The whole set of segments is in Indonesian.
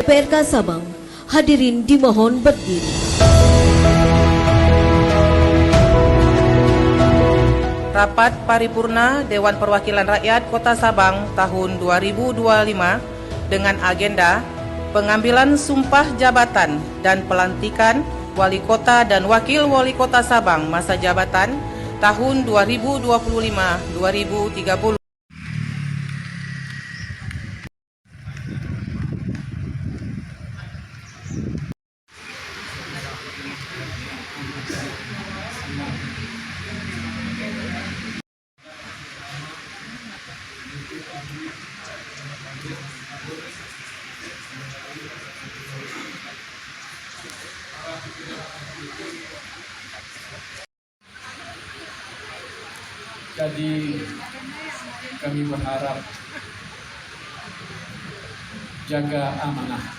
PRK Sabang, hadirin dimohon berdiri. Rapat Paripurna Dewan Perwakilan Rakyat Kota Sabang tahun 2025 dengan agenda pengambilan sumpah jabatan dan pelantikan Wali Kota dan Wakil Wali Kota Sabang masa jabatan tahun 2025-2030. Jadi kami berharap jaga amanah,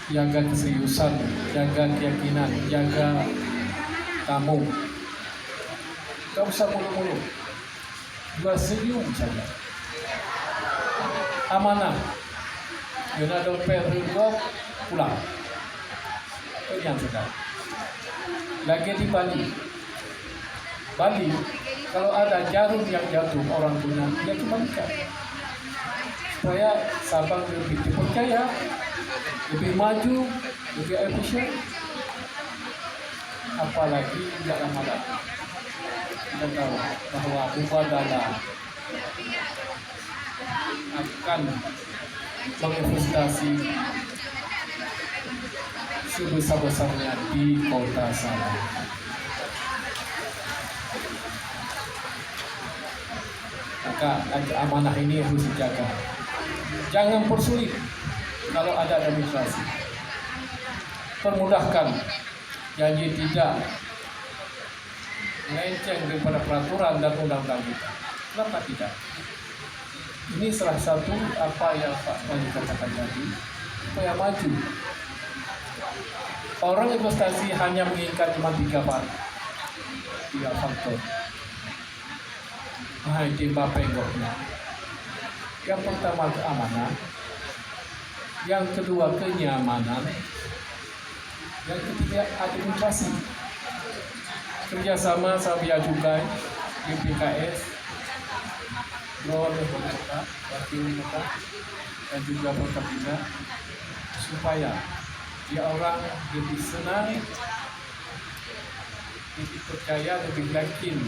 jaga keseriusan, jaga keyakinan, jaga tamu. Tak usah mulu-mulu, dua senyum saja. Amanah, yang ada perlu pulang. Itu yang sudah. Lagi di Bali, kalau ada jarum yang jatuh orang punya, dia kembalikan supaya Sabang lebih dipercaya, lebih maju, lebih efisien. Apalagi tidak lama lagi kita tahu bahwa Mubadala akan menginvestasi sebesar-besarnya di Kota Sabang. Maka amanah ini harus dijaga. Jangan persulit kalau ada demonstrasi. Permudahkan, janji tidak melenceng daripada peraturan dan undang-undang kita. Kenapa tidak? Ini salah satu apa yang Pak Wali katakan tadi, supaya maju. Orang investasi hanya menginginkan cuma tiga faktor. Itu bapengoknya. Yang pertama keamanan, yang kedua kenyamanan, yang ketiga administrasi. Kerjasama Sabia Cukai, GPKS, Wakil Kota, dan juga Perkapita, supaya dia orang lebih senang, lebih percaya, lebih yakin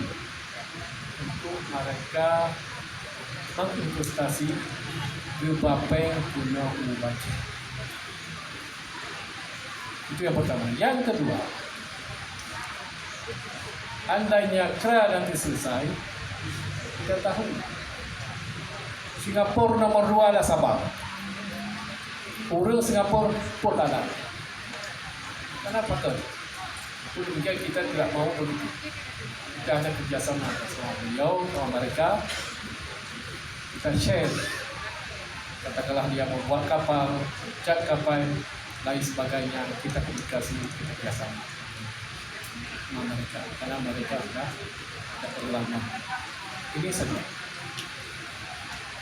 untuk mereka menginvestasi di Bapeng Punya Ulubaci. Itu yang pertama. Yang kedua, andainya KRA nanti selesai, kita tahu Singapura nomor 2 adalah Sabang. Urang Singapura pun ada. Kenapa tuh? Demikian kita tidak mau begitu. Kita hanya kerjasama sama beliau, sama mereka. Kita share. Katakanlah dia membuat kapal, cat kapal, lain sebagainya. Kita komunikasi, kita kerjasama sama mereka. Karena mereka sudah terlalu lama. Ini saja.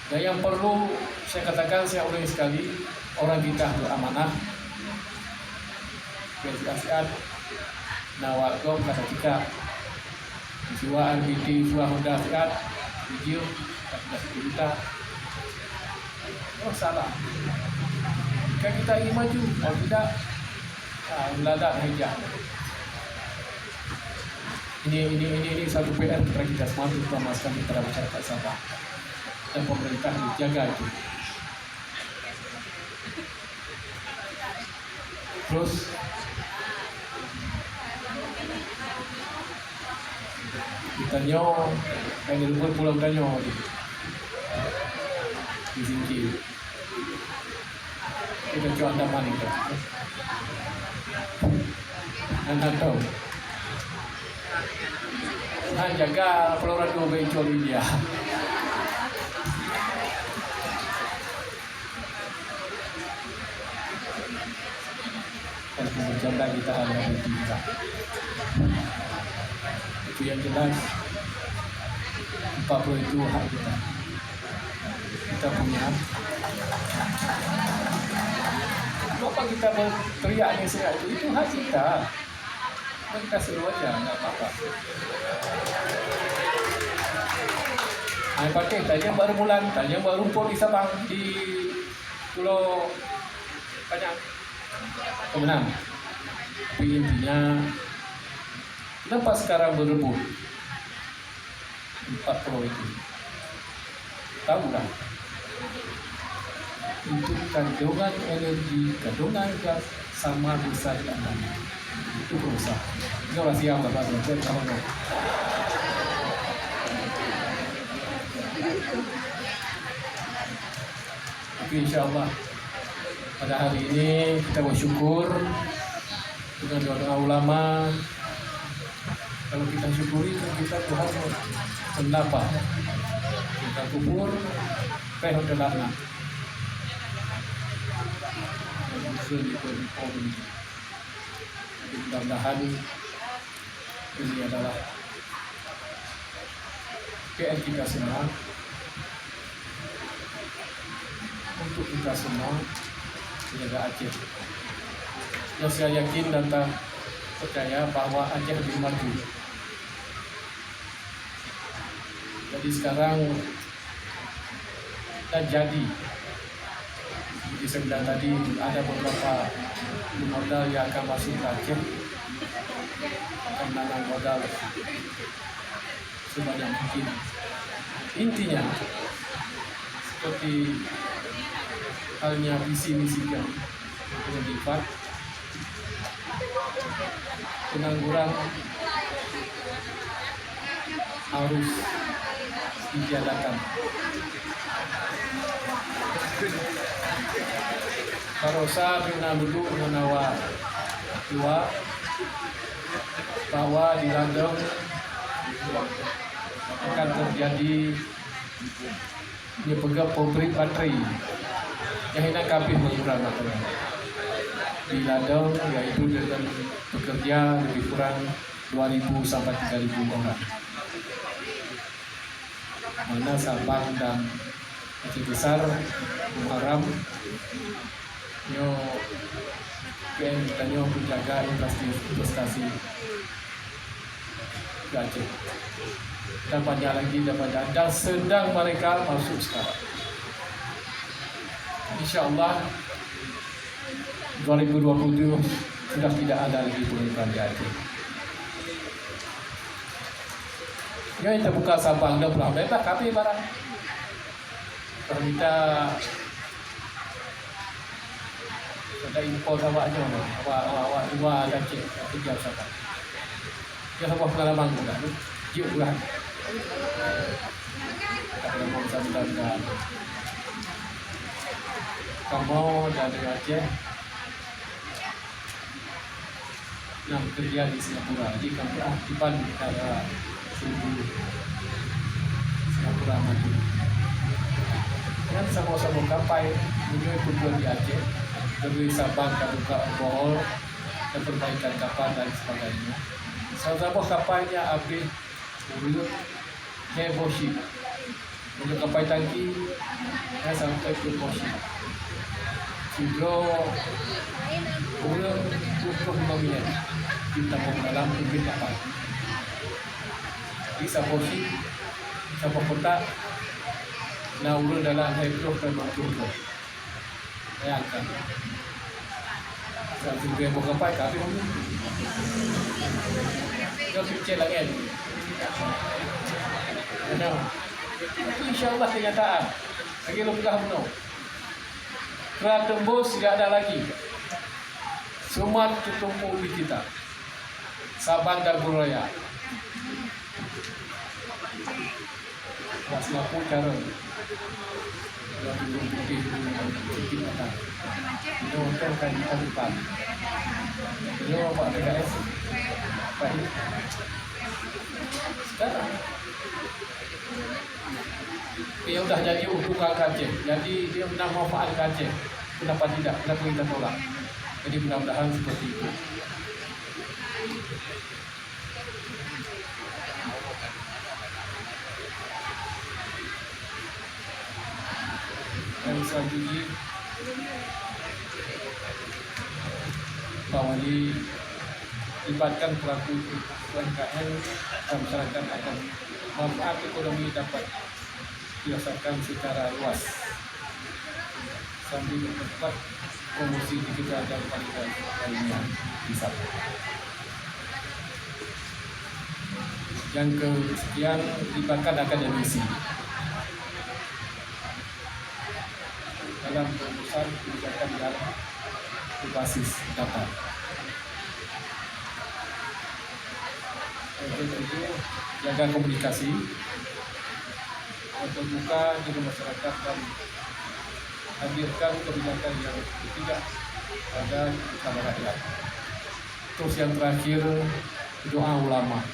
Dan yang perlu saya katakan, saya ulangi sekali, orang kita beramanah. Keasiat Nawagom kata kita Jiwa RBT Jiwa Honda Fiat video 14 juta. Oh salah, kan kita ingin maju, kalau tidak meladak hijau. Ini satu PR kepada kita semua, terutama sekali kepada masyarakat Sabang dan pemerintah dijaga itu. Terus ditanya, yang lupa pulang tanya di sini. Kita coba Andaman itu. Anda tahu? Nah, jaga pelora dua bencol India. Kalau bercanda kita ada kita. Itu yang jelas. 40 itu hak kita. Kita punya. Kenapa kita berteriak ni serak itu hak kita. Kita seru aja, tak apa-apa. Pakai tanya baru bulan, tanya baru rumput di Sabang, di Pulau banyak kemenang. Tapi intinya, kenapa sekarang berebut 40 itu? Tahu tak? Itu kandungan energi, kandungan gas sama besar dengan itu berusaha. Ini orang siang Bapak Tuan tahu tak? Tapi insyaAllah pada hari ini kita bersyukur dengan doa ulama. Kalau kita syukuri kan kita Tuhan mendapat. Kita kubur penuh dalamnya. Mudah-mudahan ini adalah PR kita semua untuk kita semua menjaga Aceh. Dan saya yakin dan tak percaya bahwa Aceh lebih maju. Jadi sekarang dan jadi di sebelah tadi ada beberapa modal yang akan masuk ke Aceh, akan menanam modal sebanyak mungkin. Intinya seperti halnya visi misi kami pendidikan, pengangguran harus ditiadakan. Karosa bina duduk menawa dua bahwa di Landong akan terjadi pegang pabrik baterai yang hendak kabin mengurang di Landong, yaitu dengan pekerja lebih kurang 2.000 sampai 3.000 orang. Mana Sabang dan Aceh Besar Muharram nyo yang tanya menjaga investasi ke Aceh. Dan banyak lagi daripada dan sedang mereka masuk sekarang. InsyaAllah 2027 sudah tidak ada lagi pemerintahan di Aceh. Ya, kita buka Sabang dah pulang bebas kami barang. Kalau kita ada impor awaknya, awak dua Aceh tiga Sabang. Ya, apa pengalaman juga? Juk bulan. Ada mau dan kamu dari Aceh yang kerja di Singapura. Jadi kami aktifan cara Singapura maju. Dan sama-sama kapai menuju tujuan di Aceh dari Sabang ke buka bohol dan perbaikan kapal dan sebagainya. Sama-sama kapalnya api urut Boshi untuk kapal tangki dan sampai ke Boshi. Hidro urut 25 minit kita mau dalam tujuh kapal. Di Sabosi, Sabah Kota, nah urut dalam hidro dan berturut. Bayangkan. Satu dia buka kapal kami mungkin. Kau kecil lagi. InsyaAllah kenyataan. Lagi belum penuh. Kerana tembus tidak ada lagi. semua tertumpuk di kita. Sabang dan Guraya. Singapura cara yang putih kita. Itu untuk kan kita depan. Itu apa PKS? Baik. Sekarang dia sudah jadi ukuran Aceh, jadi dia benar manfaat Aceh. Kenapa tidak? Kenapa kita tolak? Jadi mudah-mudahan seperti itu. Dan selanjutnya Pak Wali libatkan pelaku UMKM dan masyarakat agar manfaat ekonomi dapat dirasakan secara luas sambil mempercepat promosi digital dan kualitas lainnya bisa. Yang kesekian libatkan akademisi dalam perumusan kebijakan yang berbasis data. Tentu jaga komunikasi, terbuka dengan masyarakat dan hadirkan kebijakan yang tidak ada kepada rakyat. Terus yang terakhir doa ulama.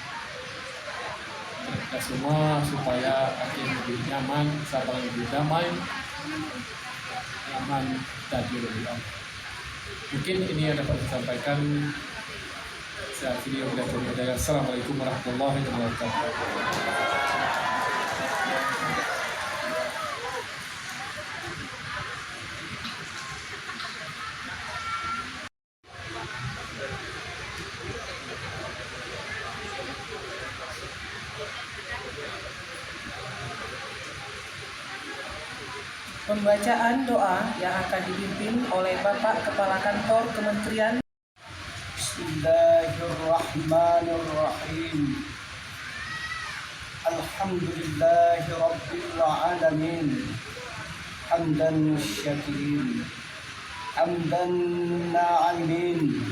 Kita semua supaya Aceh lebih nyaman, Sabang lebih damai, nyaman dan lebih aman. Mungkin ini yang dapat disampaikan. Saya video berikutnya. Assalamualaikum warahmatullahi wabarakatuh. Pembacaan doa yang akan dipimpin oleh Bapak Kepala Kantor Kementerian. Bismillahirrahmanirrahim. Alhamdulillahi Rabbil Alamin. Hamdan syakirin, hamdan na'imin,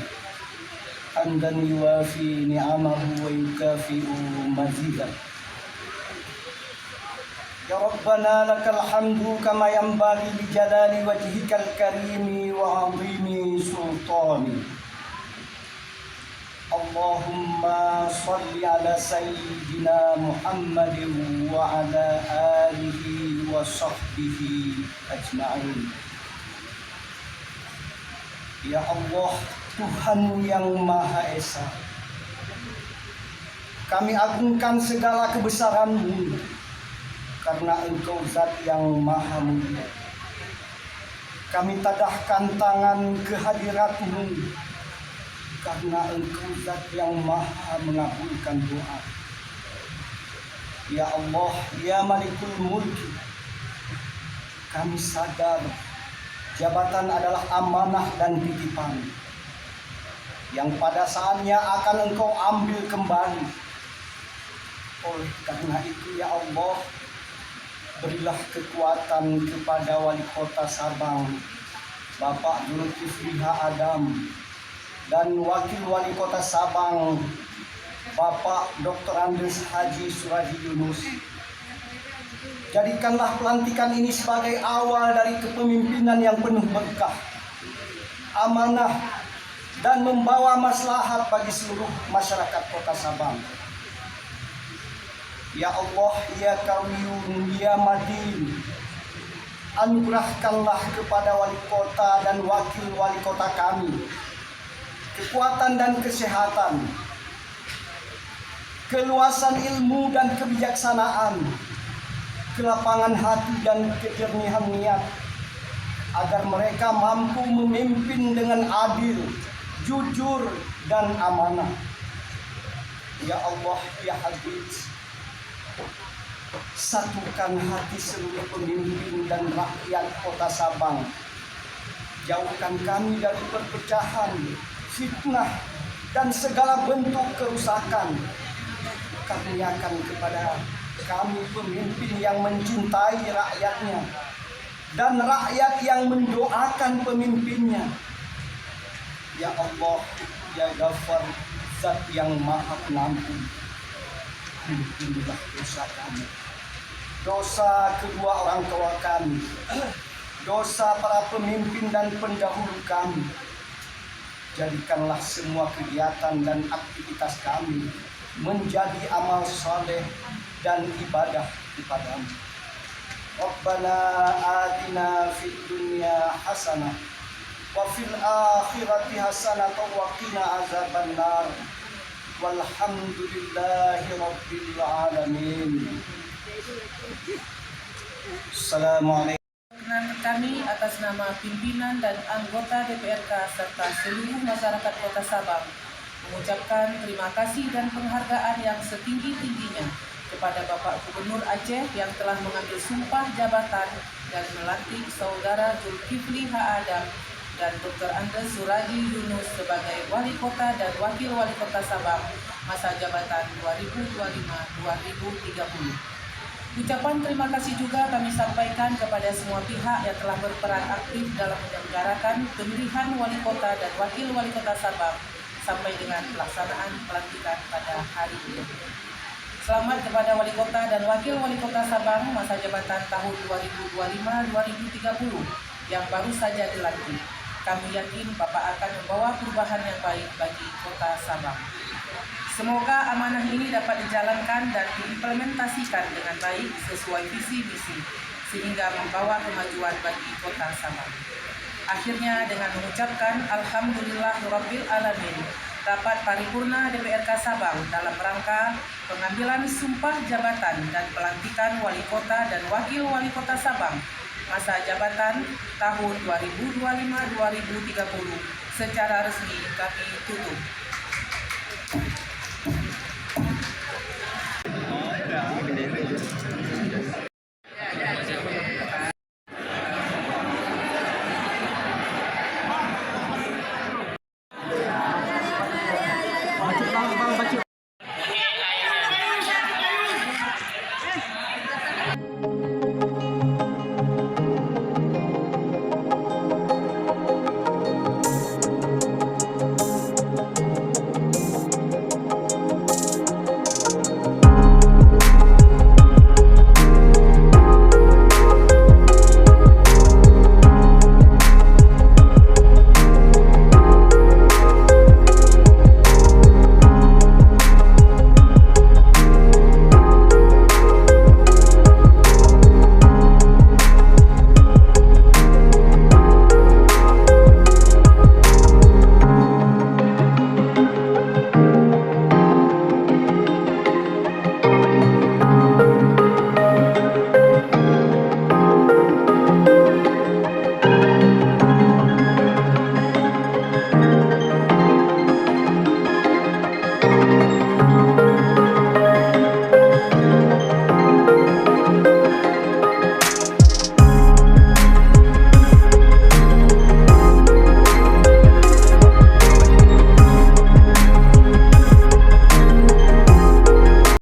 hamdan yuwafi ni'amahu wa yukafi'u mazidah. Ya Rabbana lakal hamdu kama yanbaghi li jalali wajhikal karimi wa 'azimi sultani. Allahumma salli ala sayyidina Muhammadin wa ala alihi wa sahbihi ajma'in. Ya Allah, Tuhan yang Maha Esa, kami agungkan segala kebesaran-Mu karena Engkau Zat yang Maha Mulia. Kami tadahkan tangan kehadirat-Mu karena Engkau Zat yang Maha mengabulkan doa. Ya Allah, Ya Malikul Mulk, kami sadar jabatan adalah amanah dan titipan yang pada saatnya akan Engkau ambil kembali. Oleh karena itu, Ya Allah, berilah kekuatan kepada Wali Kota Sabang, Bapak Zulkifli Adam, dan Wakil Wali Kota Sabang, Bapak Dr. Andes Haji Suradi Yunus. Jadikanlah pelantikan ini sebagai awal dari kepemimpinan yang penuh berkah, amanah, dan membawa maslahat bagi seluruh masyarakat Kota Sabang. Ya Allah, Ya Kawiyun, Ya Madin, anugerahkanlah kepada wali kota dan wakil wali kota kami kekuatan dan kesehatan, keluasan ilmu dan kebijaksanaan, kelapangan hati dan kejernihan niat, agar mereka mampu memimpin dengan adil, jujur, dan amanah. Ya Allah, Ya Hadis, satukan hati seluruh pemimpin dan rakyat Kota Sabang. Jauhkan kami dari perpecahan, fitnah, dan segala bentuk kerusakan. Karuniakan kepada kami pemimpin yang mencintai rakyatnya dan rakyat yang mendoakan pemimpinnya. Ya Allah, Ya Ghafar, Zat yang Maha Pengampun, ampunilah dosa kami, dosa kedua orang tua kami, dosa para pemimpin dan pendahulu kami. Jadikanlah semua kegiatan dan aktivitas kami menjadi amal saleh dan ibadah kepadamu. Rabbana atina fid dunya hasanah wa fil akhirati hasanah wa qina azabannar. Walhamdulillahi rabbil alamin. Assalamualaikum. Perkenankan kami atas nama pimpinan dan anggota DPRK serta seluruh masyarakat Kota Sabang mengucapkan terima kasih dan penghargaan yang setinggi-tingginya kepada Bapak Gubernur Aceh yang telah mengambil sumpah jabatan dan melantik Saudara Zulkifli H. Adam dan Dr. Andes Suraji Yunus sebagai Wali Kota dan Wakil Wali Kota Sabang masa jabatan 2025-2030. Ucapan terima kasih juga kami sampaikan kepada semua pihak yang telah berperan aktif dalam menyelenggarakan pemilihan Wali Kota dan Wakil Wali Kota Sabang sampai dengan pelaksanaan pelantikan pada hari ini. Selamat kepada Wali Kota dan Wakil Wali Kota Sabang masa jabatan tahun 2025-2030 yang baru saja dilantik. Kami yakin Bapak akan membawa perubahan yang baik bagi Kota Sabang. Semoga amanah ini dapat dijalankan dan diimplementasikan dengan baik sesuai visi misi sehingga membawa kemajuan bagi Kota Sabang. Akhirnya dengan mengucapkan Alhamdulillahirabbil alamin, rapat paripurna DPRK Sabang dalam rangka pengambilan sumpah jabatan dan pelantikan Wali Kota dan Wakil Wali Kota Sabang masa jabatan tahun 2025-2030 secara resmi kami tutup.